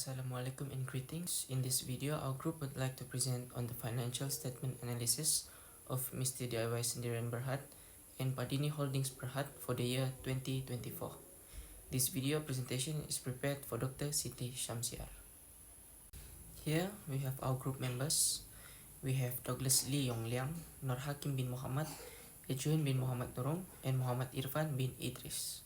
Assalamualaikum and greetings. In this video, our group would like to present on the financial statement analysis of Mr. DIY Sendirian Berhad and Padini Holdings Berhad for the year 2024. This video presentation is prepared for Dr. Siti Shamsiar. Here we have our group members. We have Douglas Lee Yong Liang, Nur Hakim bin Muhammad, Ejuin bin Muhammad Nurung, and Muhammad Irfan bin Idris.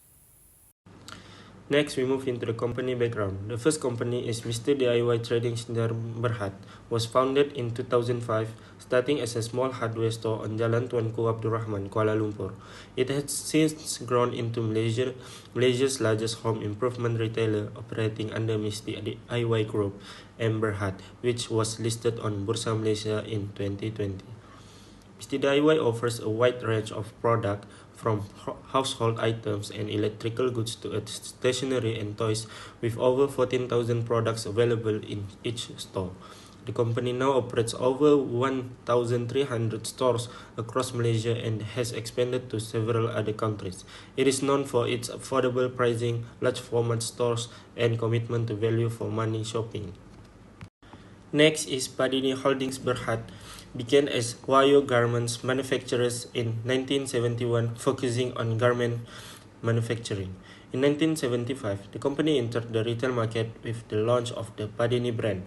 Next, we move into the company background. The first company is Mr. DIY Trading Sendirian Berhad. Was founded in 2005, starting as a small hardware store on Jalan Tuanku Abdul Rahman, Kuala Lumpur. It has since grown into Malaysia's largest home improvement retailer, operating under Mr. DIY Group and Berhad, which was listed on Bursa Malaysia in 2020. Mr. DIY offers a wide range of products from household items and electrical goods to stationery and toys, with over 14,000 products available in each store. The company now operates over 1,300 stores across Malaysia and has expanded to several other countries. It is known for its affordable pricing, large format stores, and commitment to value for money shopping. Next is Padini Holdings Berhad. Began as Wayo garments manufacturers in 1971, focusing on garment manufacturing. In 1975, the company entered the retail market with the launch of the Padini brand.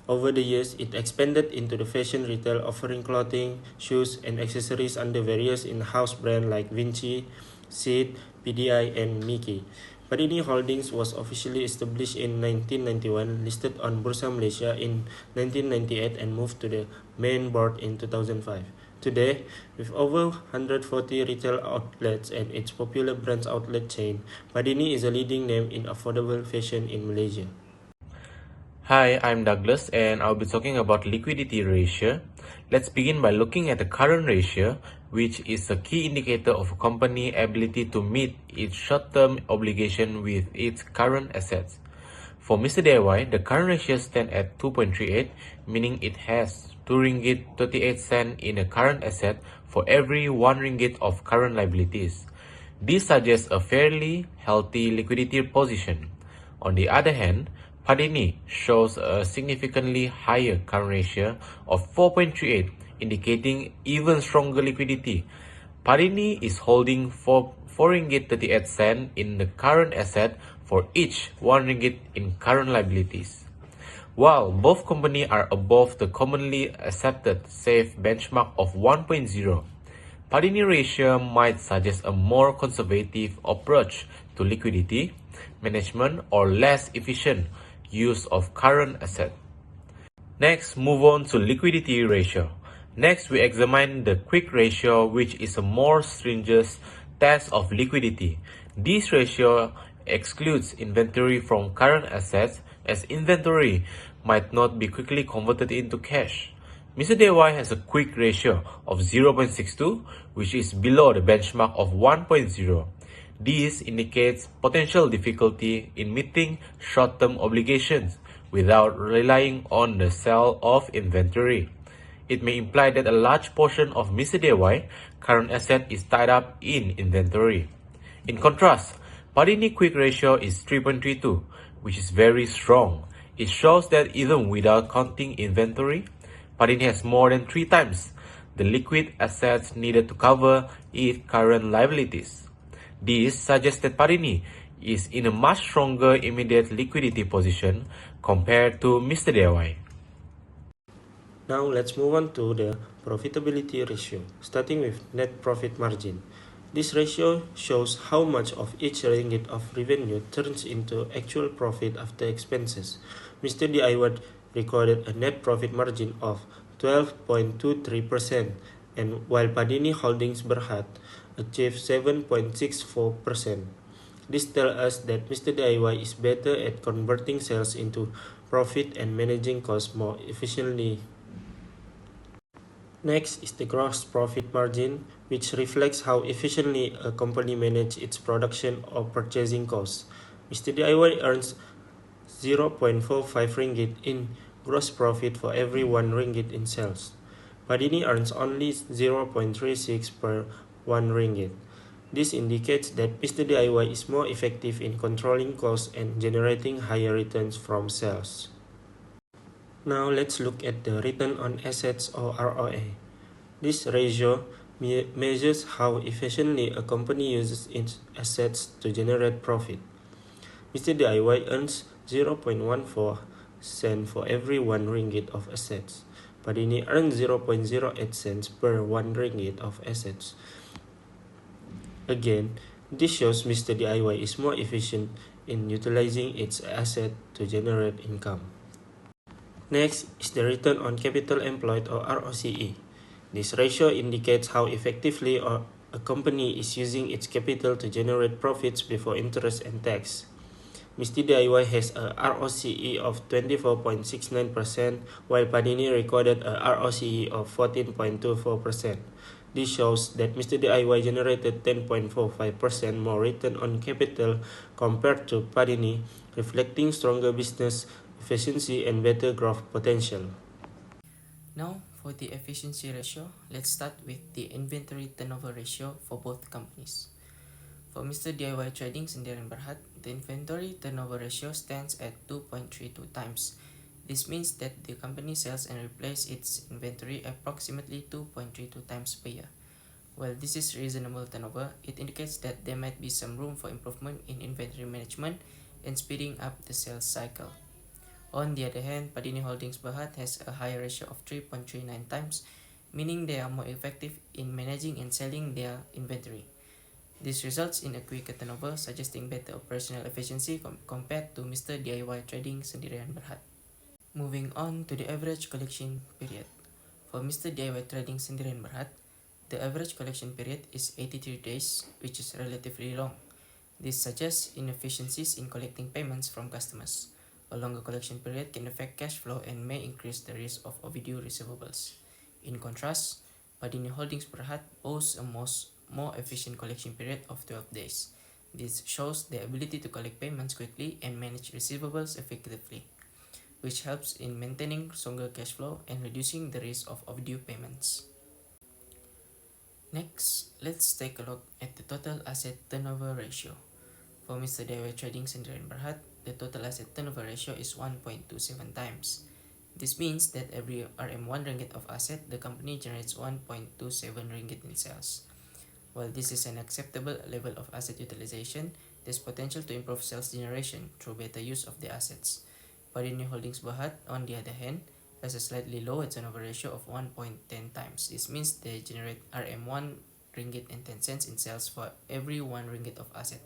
Over the years, it expanded into the fashion retail, offering clothing, shoes, and accessories under various in-house brands like Vinci, Sid, PDI, and Mickey. Padini Holdings was officially established in 1991, listed on Bursa Malaysia in 1998, and moved to the main board in 2005. Today, with over 140 retail outlets and its popular brands outlet chain, Padini is a leading name in affordable fashion in Malaysia. Hi, I'm Douglas and I'll be talking about liquidity ratio. Let's begin by looking at the current ratio, which is a key indicator of a company's ability to meet its short-term obligation with its current assets. For Mr. DIY, the current ratio stands at 2.38, meaning it has 2 ringgit 38 cents in a current asset for every 1 ringgit of current liabilities. This suggests a fairly healthy liquidity position. On the other hand, Padini shows a significantly higher current ratio of 4.38, indicating even stronger liquidity. Padini is holding 4 ringgit 38 cents in the current asset for each 1 ringgit in current liabilities. While both companies are above the commonly accepted safe benchmark of 1.0, Padini ratio might suggest a more conservative approach to liquidity management or less efficient use of current asset. Next, move on to liquidity ratio. Next, we examine the quick ratio, which is a more stringent test of liquidity. This ratio excludes inventory from current assets, as inventory might not be quickly converted into cash. Mr. DIY has a quick ratio of 0.62, which is below the benchmark of 1.0. This indicates potential difficulty in meeting short-term obligations without relying on the sale of inventory. It may imply that a large portion of Mr. DIY current asset is tied up in inventory. In contrast, Padini quick ratio is 3.32, which is very strong. It shows that even without counting inventory, Padini has more than 3 times the liquid assets needed to cover its current liabilities. This suggests that Padini is in a much stronger immediate liquidity position compared to Mr. DIY. Now let's move on to the profitability ratio, starting with net profit margin. This ratio shows how much of each ringgit of revenue turns into actual profit after expenses. Mr. DIY recorded a net profit margin of 12.23%, and while Padini Holdings Berhad achieved 7.64%. This tells us that Mr. DIY is better at converting sales into profit and managing costs more efficiently. Next is the gross profit margin, which reflects how efficiently a company manages its production or purchasing costs. Mr. DIY earns 0.45 ringgit in gross profit for every 1 ringgit in sales. Padini earns only 0.36 per 1 ringgit. This indicates that Mr. DIY is more effective in controlling costs and generating higher returns from sales. Now let's look at the return on assets or ROA. This ratio measures how efficiently a company uses its assets to generate profit. Mr. DIY earns 0.14 cent for every 1 ringgit of assets. Padini earns 0.08 cents per 1 ringgit of assets. Again, this shows Mr. DIY is more efficient in utilizing its asset to generate income. Next is the return on capital employed or ROCE. This ratio indicates how effectively a company is using its capital to generate profits before interest and tax. Mr. DIY has a ROCE of 24.69%, while Padini recorded a ROCE of 14.24%. This shows that Mr. DIY generated 10.45% more return on capital compared to Padini, reflecting stronger business efficiency and better growth potential. Now, for the efficiency ratio, let's start with the inventory turnover ratio for both companies. For Mr. DIY Trading Sendirian Berhad, the inventory turnover ratio stands at 2.32 times. This means that the company sells and replaces its inventory approximately 2.32 times per year. While this is reasonable turnover, it indicates that there might be some room for improvement in inventory management and speeding up the sales cycle. On the other hand, Padini Holdings Berhad has a higher ratio of 3.39 times, meaning they are more effective in managing and selling their inventory. This results in a quicker turnover, suggesting better operational efficiency compared to Mr. DIY Trading Sendirian Berhad. Moving on to the average collection period. For Mr. DIY Trading Sendirian Berhad, the average collection period is 83 days, which is relatively long. This suggests inefficiencies in collecting payments from customers. A longer collection period can affect cash flow and may increase the risk of overdue receivables. In contrast, Padini Holdings Berhad boasts a more efficient collection period of 12 days. This shows the ability to collect payments quickly and manage receivables effectively, which helps in maintaining stronger cash flow and reducing the risk of overdue payments. Next, let's take a look at the total asset turnover ratio. For Mr. DIY Trading Sendirian Berhad, the total asset turnover ratio is 1.27 times. This means that every RM1 ringgit of asset, the company generates 1.27 ringgit in sales. While this is an acceptable level of asset utilization, there's potential to improve sales generation through better use of the assets. Padini Holdings Berhad, on the other hand, has a slightly lower turnover ratio of 1.10 times. This means they generate RM1 ringgit and 10 cents in sales for every 1 ringgit of asset,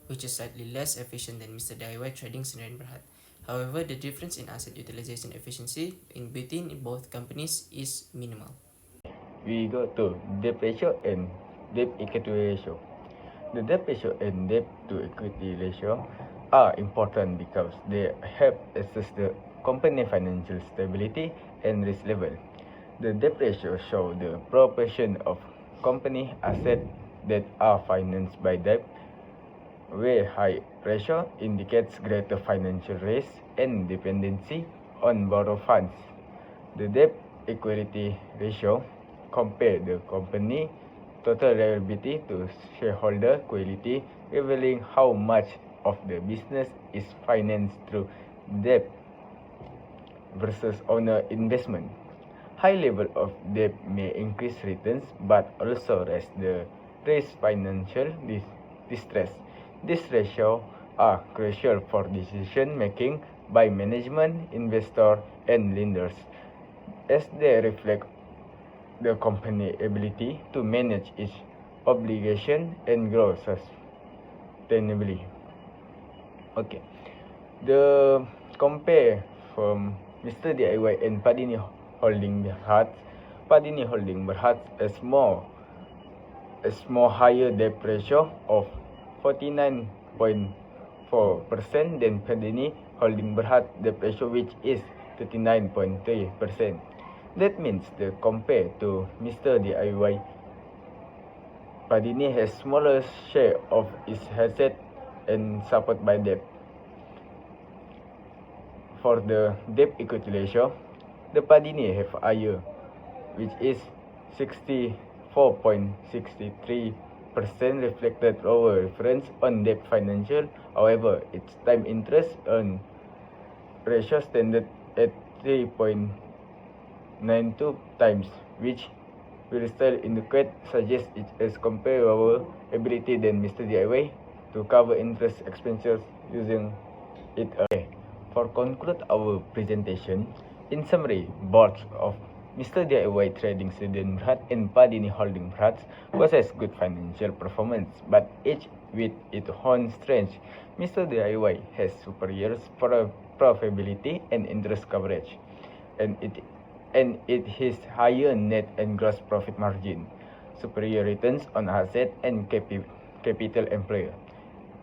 which is slightly less efficient than Mr. DIY Trading Sendirian Berhad. However, the difference in asset utilization efficiency between both companies is minimal. We go to debt ratio and debt equity ratio. The debt ratio and debt to equity ratio are important because they help assess the company financial stability and risk level. The debt ratio shows the proportion of company assets that are financed by debt, where high ratio indicates greater financial risk and dependency on borrowed funds. The debt equity ratio compares the company total liability to shareholder equity, revealing how much of the business is financed through debt versus owner investment. High level of debt may increase returns but also raise the risk financial distress. These ratios are crucial for decision making by management, investors, and lenders, as they reflect the company's ability to manage its obligation and grow sustainably. Okay, the compare from Mr. DIY and Padini Holding Berhad. Padini Holding Berhad a small higher debt ratio of 49.4% than Padini Holding Berhad debt ratio, which is 39.3%. That means the compared to Mr. DIY, Padini has smaller share of its asset and support by debt. For the debt equity ratio, the Padini have higher, which is 64.63%, reflected lower reference on debt financial. However, its time interest earned ratio standard at 3.92 times, which will still indicate suggests it has comparable ability than Mr. DIY to cover interest expenses using it. For conclude our presentation, in summary, both of Mr. DIY Trading Student Berhad and Padini Holding Berhad possess good financial performance, but each with its own strengths. Mr. DIY has superior profitability and interest coverage, and it has higher net and gross profit margin, superior returns on asset and capital employed,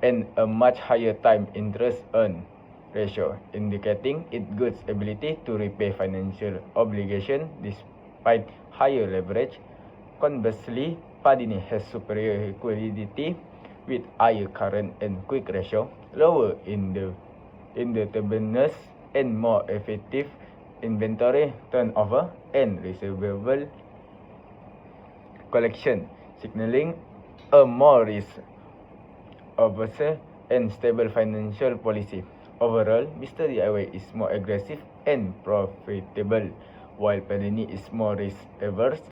and a much higher time interest earned ratio, indicating its good ability to repay financial obligation despite higher leverage. Conversely, Padini has superior liquidity with higher current and quick ratio, lower indebtedness, and more effective inventory turnover and receivable collection, signaling a more risk-averse and stable financial policy. Overall, Mr. DIY is more aggressive and profitable, while Padini is more risk-averse